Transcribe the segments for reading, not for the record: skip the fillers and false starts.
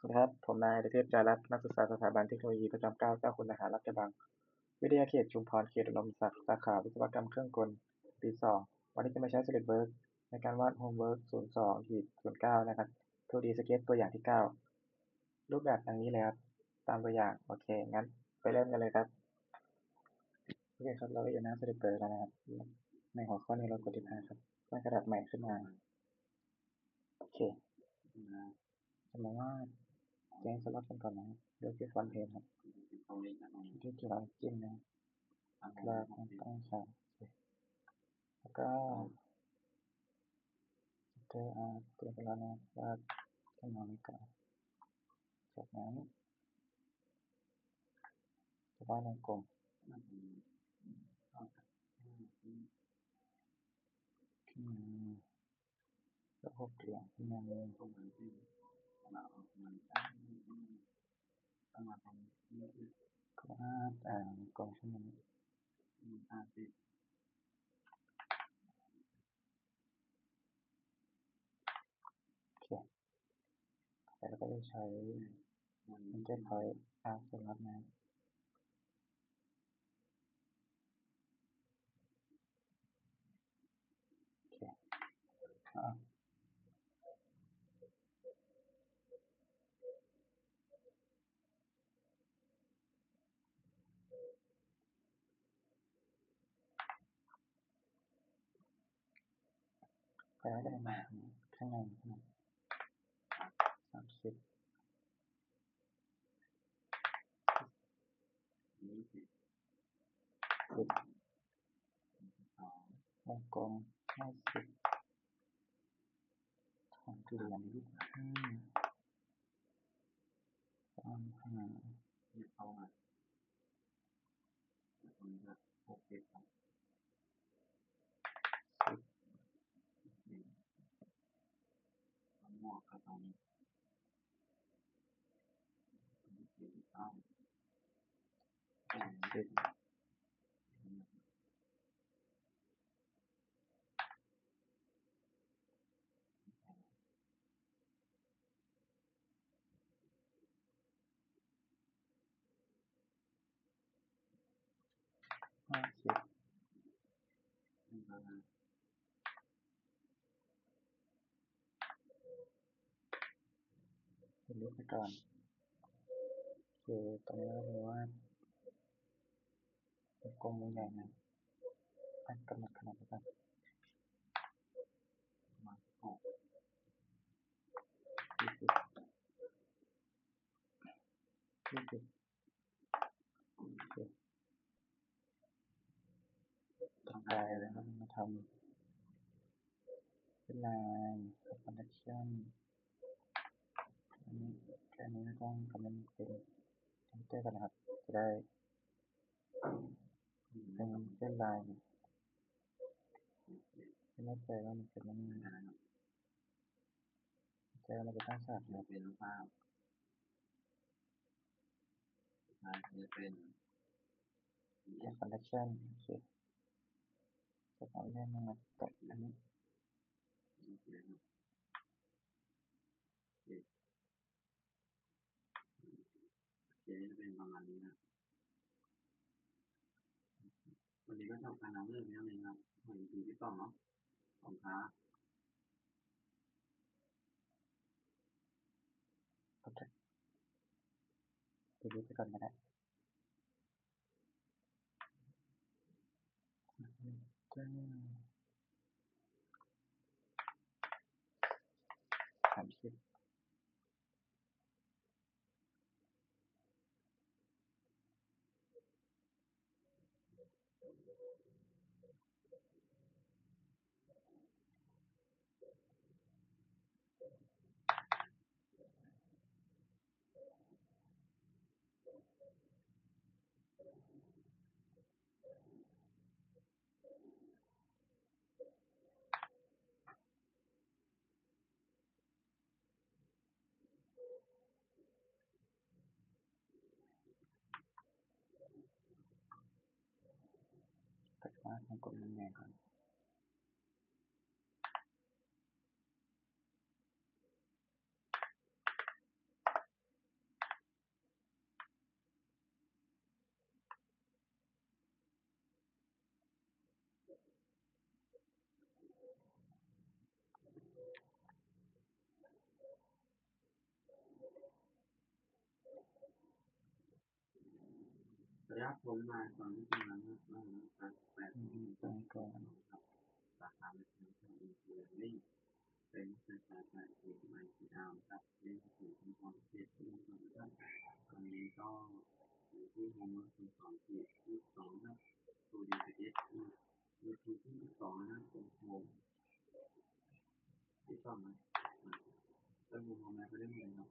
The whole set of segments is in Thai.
นะครับผมนายประเทศจารัตน์นักศึกษาสถาบันเทคโนโลยีประจำเกล้าเจ้าคุณทหารลาดกระบังวิทยาเขตชุมพรเขตอุดมศักดิ์สาขาวิศวกรรมเครื่องกลปีสองวันนี้จะมาใช้ SolidWorks ในการวาด Homework 02-09นะครับ 2D Sketch ตัวอย่างที่9รูปแบบดังนี้เลยครับตามตัวอย่างโอเคงั้นไปเริ่มกันเลยครับโอเคครับเราก็อยู่หน้า SolidWorks แล้วนะครับในหัวข้อนี้เรากดที่5ครับสร้างกระดาษใหม่ขึ้นมาโอเคจะมาว่าแจ้งสล็อตกันก่อนนะครับเลือกที่ฟอนต์เพจครับที่เกี่ยวกับจิ้มนะครับกราฟตั้งค่าแล้วก็เจอเตรียมไปแล้วนะว่าขึ้นมาไม่ก่อนจากนั้นจะวาดวงกลมขึ้นมาแล้วพบเหลี่ยมขึ้นมาเลยกวาดวงกลมขึ้นมาโอเคแล้วก็จะใช้Enter Point Arc สล็อตนะโอเคแล้วก็ได้มาข้างใน30วงกลม50เหลี่ยม25ตามหา1050เป็นรูปไปก่อนคือตอนนี้เรารู้ว่าวงกลมวงใหญ่นะกำหนดขนาดไปก่อน20 20โอเคต่อไปแล้วก็มาทำเป็นลายคอนเนคชั่นอันนี้แค่นี้ไม่ต้องคำนวณเป็นคอมพิวเตอร์กันนะครับจะได้เป็นเส้นลายไม่แน่ใจว่ามันเป็นยังไงใจเราจะตั้งฉากนะเป็นรูปภาพเป็นคอนเนคชั่นโอเคจะเอาเรื่องมาตกอันนี้เป็นประมาณนี้นะวันนี้ก็จบการนำเรื่องนี้เองครับเหมือนปีที่สองเนาะของค้าโอเคดูไปก่อนก็ได้ก็30แต่ว่ามันกดมันใหญ่ก่อน ระยะผมมาตอนที่ทำงานนะครับไปก่อนครับสาขาในทางการอินเทอร์เน็ตเป็นสาขาการเรียน ICL ครับเรียนสู่องค์กรเทศที่องค์กรครับตอนนี้ก็อยู่ที่โฮมเวิร์คที่2ที่2ครับตัวดีเอสมีทีที่2นะครับเป็นโฮมที่2นะเป็นโฮมนะไปได้หมดเลยครับ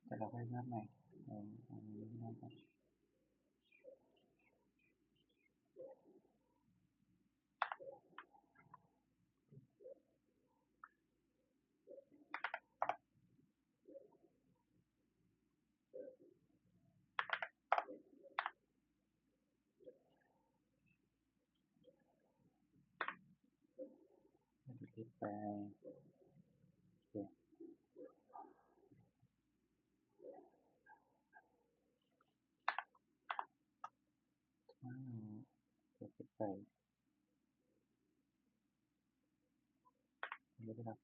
แต่เราไปเริ่มใหม่อันนี้เริ่มก่อนติดไปโอเคติดไปเดี๋ยวนะครับ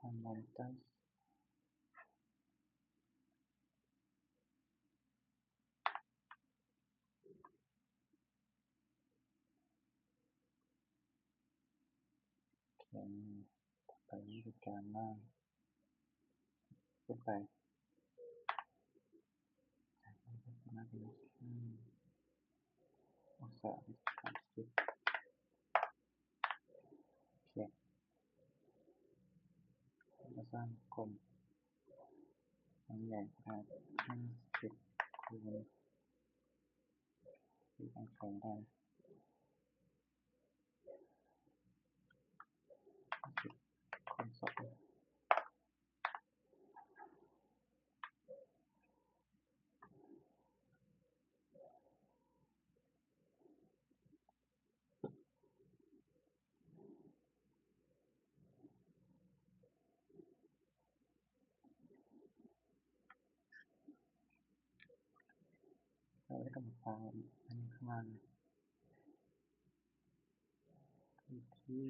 ทำมันตั้งแข็งไปวิธีการล่างขึ้นไปน่าจะองศา30โอเคมาสร้างกลมความใหญ่ขนาด50คูณที่ต้องใช้ได้คูณ2แล้วก็มาฟังอันนี้ข้างล่างที่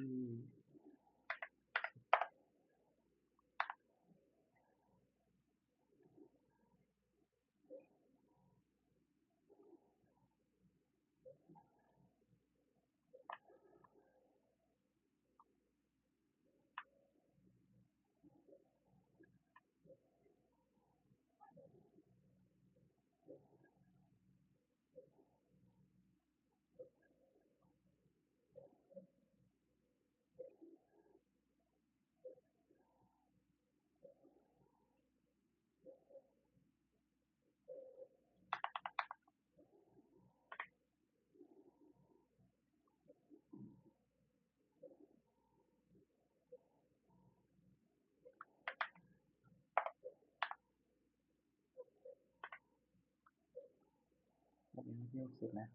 แบบนี้ที่60นะ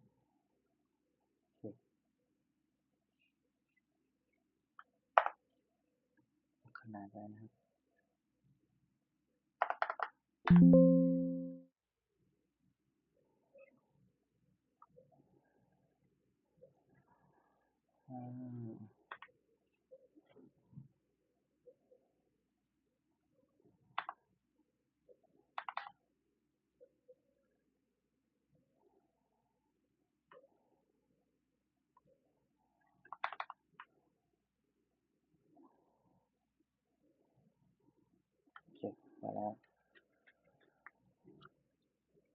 โอเคขนาดได้นะครับอ่าโอเคมาแล้ว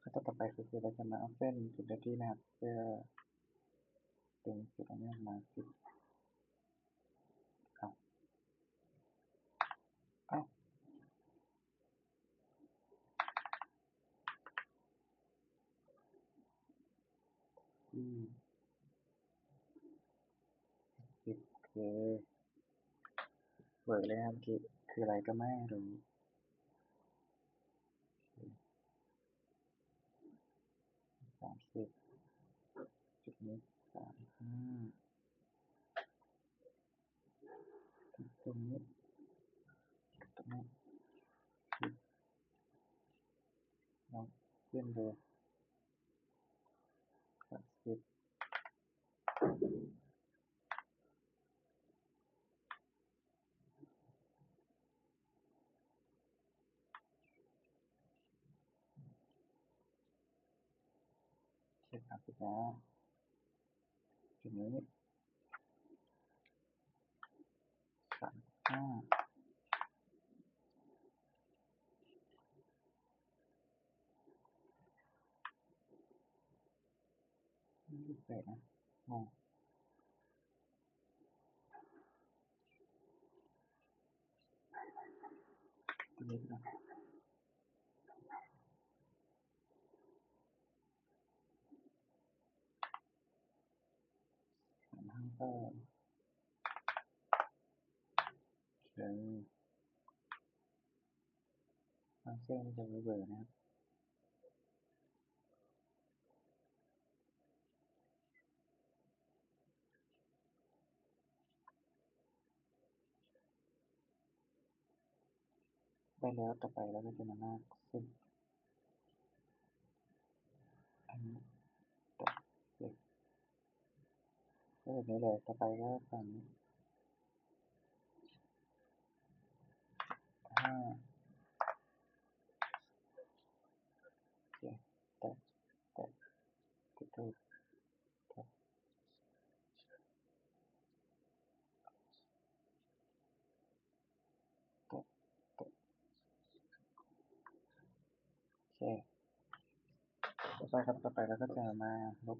ขั้นตอนต่อไปคือเราจะมาเอาเส้นจุดเดียวที่นะครับเพื่อดึงจุดอันนี้มาปิดเอาเอา เวิร์กเลยนะครับเมื่อกี้คืออะไรก็ไม่รู้30จุดนี้35ตรงนี้ตรงนี้ลองขึ้นดู30เช็ค30แล้วจุดนี้3528นะงงตรงนี้นะ358บางเส้นจะเบอร์นะครับได้แล้วต่อไปแล้วก็จะมาลากเส้นอันนี้ตัดเสร็จก็แบบนี้เลยต่อไปก็ฝั่งนี้5โอเคแตะแตะติดถูกแตะแตะแตะโอเคต่อไปครับต่อไปเราก็จะมาลบ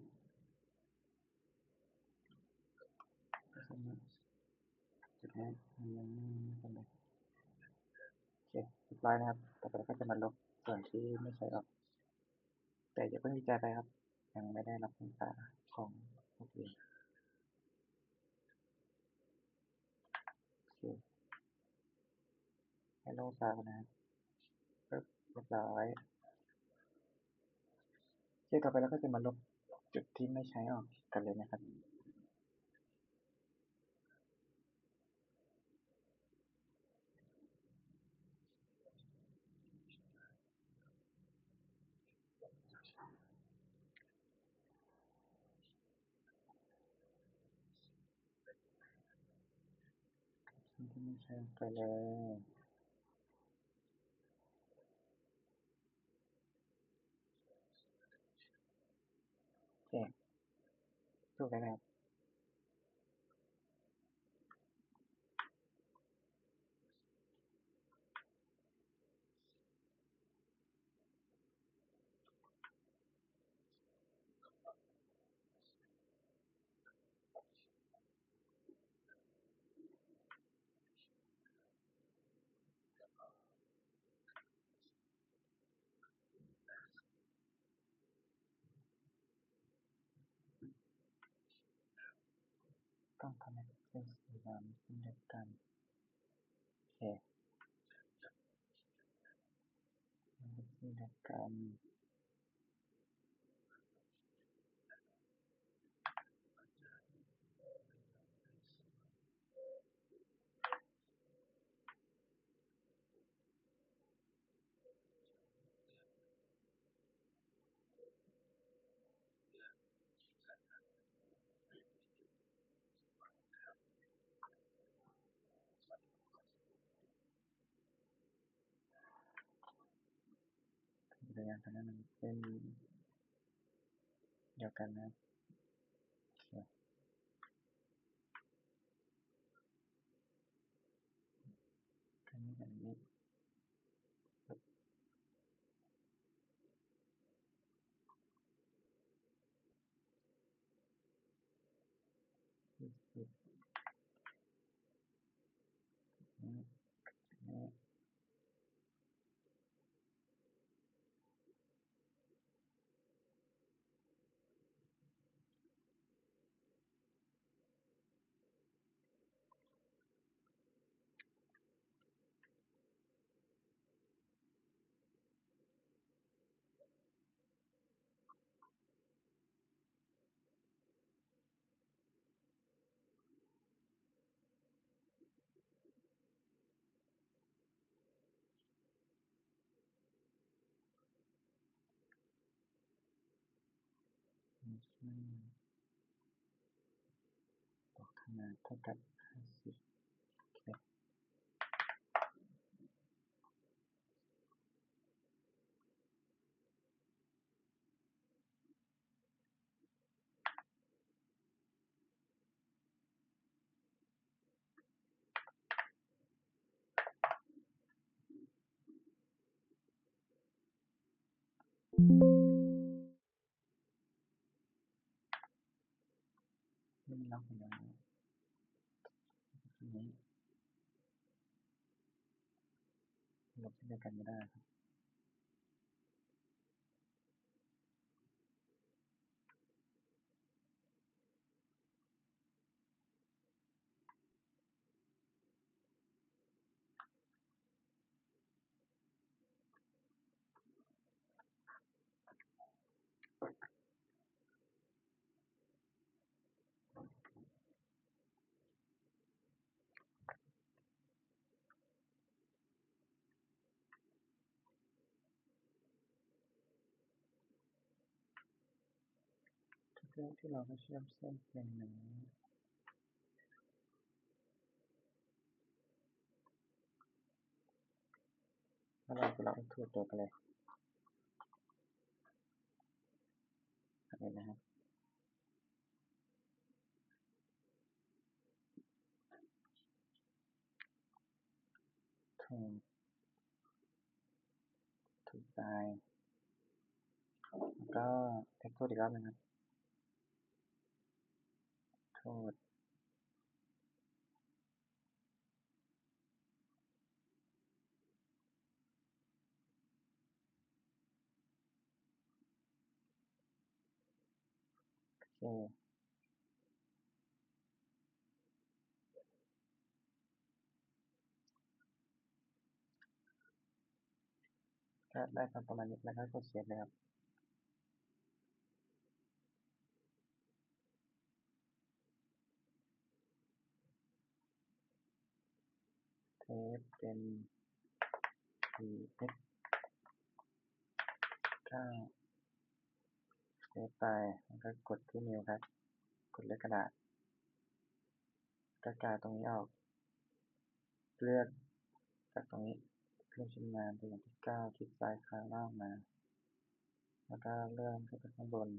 เส้นนี้จุดนี้มันยังไม่เป็นไรโอเคเรียบร้อยนะครับต่อไปเราก็จะมาลบส่วนที่ไม่ใช้ออกแต่อย่าเพิ่งดีใจไปครับยังไม่ได้รับคำตอบของพวกอื่นโอเคให้โลกซาวนะครับปึ๊บเรียบร้อยโอเคต่อไปเราก็จะมาลบจุดที่ไม่ใช้ออกกันเลยนะครับจุดที่ไม่ใช้ออกไปเลยโอเคถูกแล้วนะครับต้องทำให้เส้นสีดำเส้นเดียวกันโอเคเส้นเดียวกันพยายามทำให้มันเส้นเดียวกันนะโอเคอันนี้แบบนี้สุดนี้นี้ ต่อขนาดเท่ากับ50นี่มันล็อกอยู่แล้วทีนี้ลบเช่นเดียวกันไม่ได้ครับทุกเรื่องที่เราได้เชื่อมเส้นเป็นหนึ่งแล้วเราจะลองถูกตัวกันเลยอันนี้นะครับถูกใจแล้วก็เทคโทษอีกรอบนึงครับโทษโอเคก็ได้ประมาณนี้แล้วก็กดเซฟเลยครับเทปเป็น 9เซฟไปแล้วก็กดที่นิ้วครับกดเลือกกระดาษก็กาตรงนี้ออกเลือกจากตรงนี้เพิ่มชิ้นงานเป็นอย่างที่9คลิกซ้ายค้างล่างมาแล้วก็เลื่อนขึ้นไปข้างบน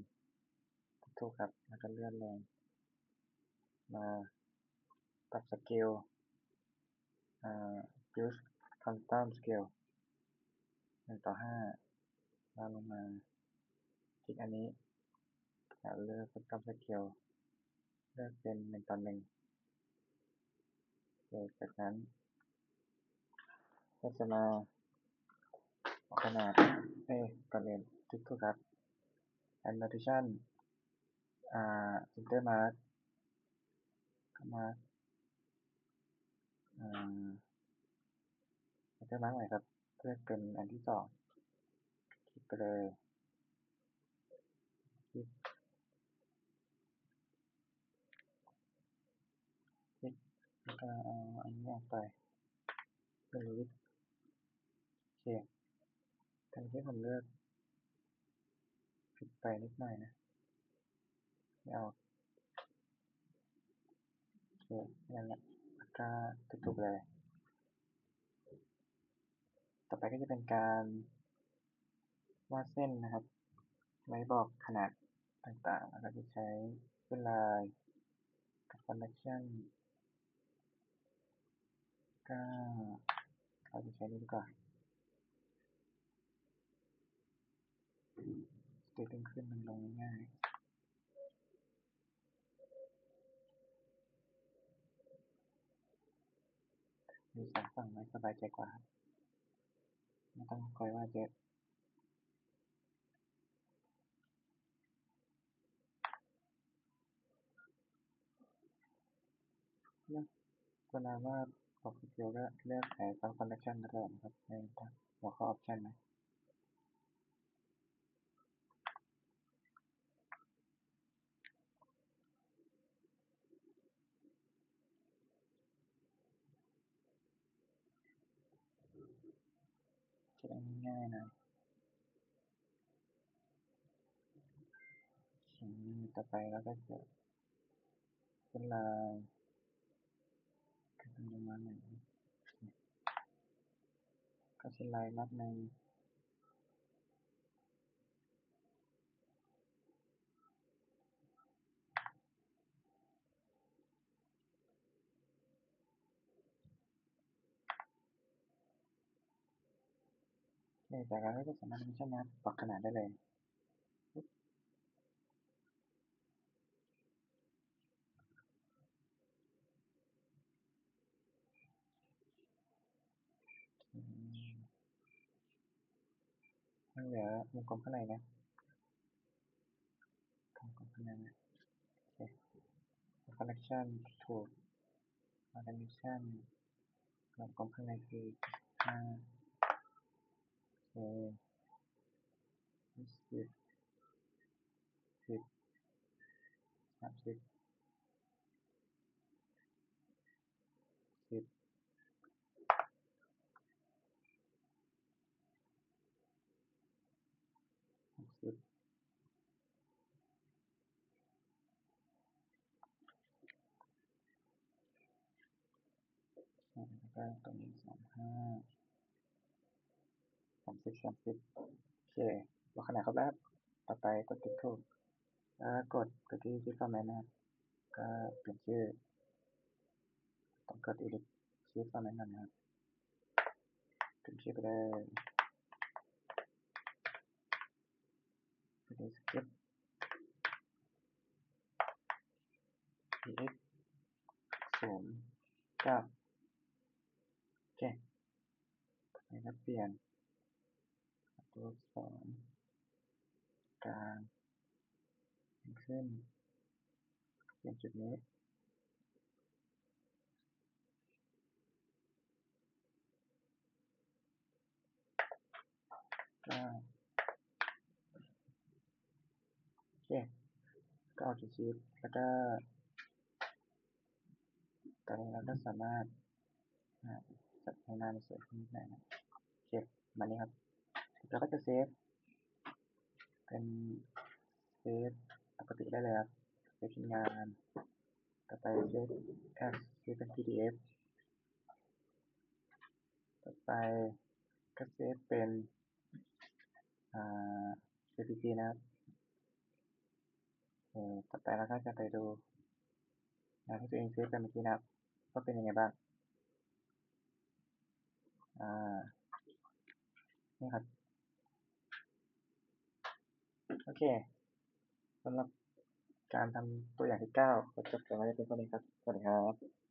ถูกครับแล้วก็เลื่อนลงมาปรับสเกลuse custom scale 1:5แล้วลงมาคลิกอันนี้แล้วเลือก custom scale เลือกเป็น1:1จากนั้นก็จะมาขนาดก่อนอื่นคลิกถูกครับ annotation center mark mark center mark ใหม่ครับเพื่อเป็นอันที่2คลิกไปเลยคลิกแล้วก็เอาอันนี้ออกไปเป็นรูปโอเคทางที่ผมเลือกผิดไปนิดหน่อยนะไม่เอาโอเคนั่นแหละแล้วก็ถูกเลยต่อไปก็จะเป็นการวาดเส้นนะครับไว้บอกขนาดต่างๆแล้วก็จะใช้เส้นลายกับ connection ก็เราจะใช้นี่ดีกว่าจะดึงขึ้นมันลงง่ายมี2ฝั่งไว้สบายใจกว่าไม่ต้องคอยวาดเยอะเวลาวาดบอกสเกลก็เลือกใช้ซับ connection มาก่อนนะครับในหัวข้อ option นะจะได้ง่ายๆนะเขียน ต่อไปเราก็จะเส้นลายขึ้นลงมาหนึ่งก็เส้นลายนัดหนึ่งจากนั้นก็สามารถใช้งานปรับขนาดได้เลยเหลือวงกลมข้างในนะวงกลมข้างในนะโอเค connection ถูก connection วงกลมข้างในคือ5โอเค10 30 10 60แล้วก็ตรงนี้35 30 โอเคบอกขนาดครบแล้วต่อไปกดติ๊กถูกแล้วกดที่ฟอร์แมตนะครับก็เปลี่ยนชื่อต้องกด edit ชื่อฟอร์แมตก่อนนะครับเปลี่ยนชื่อไปเลยเป็น script px 09โอเคแล้วเปลี่ยนตัวอักษรกลางขึ้นเปลี่ยนจุดนี้ก็โอเคก็เอาจุดชีทแล้วก็ตอนนี้เราก็สามารถจัดให้หน้ามันสวยขึ้นได้นะโอเคมานี้ครับเราก็จะเซฟเป็นเซฟปกติได้เลยครับเซฟงานต่อไปเซฟเซฟเป็น PDF ต่อไปก็เซฟเป็นJPG นะครับต่อไปเราก็จะไปดูงานที่ตัวเองเซฟไปเมื่อกี้นะครับว่าเป็นยังไงบ้างนี่ครับโอเคสำหรับการทำตัวอย่างที่9ก็จบกันไว้เพียงเท่านี้ครับสวัสดีครับ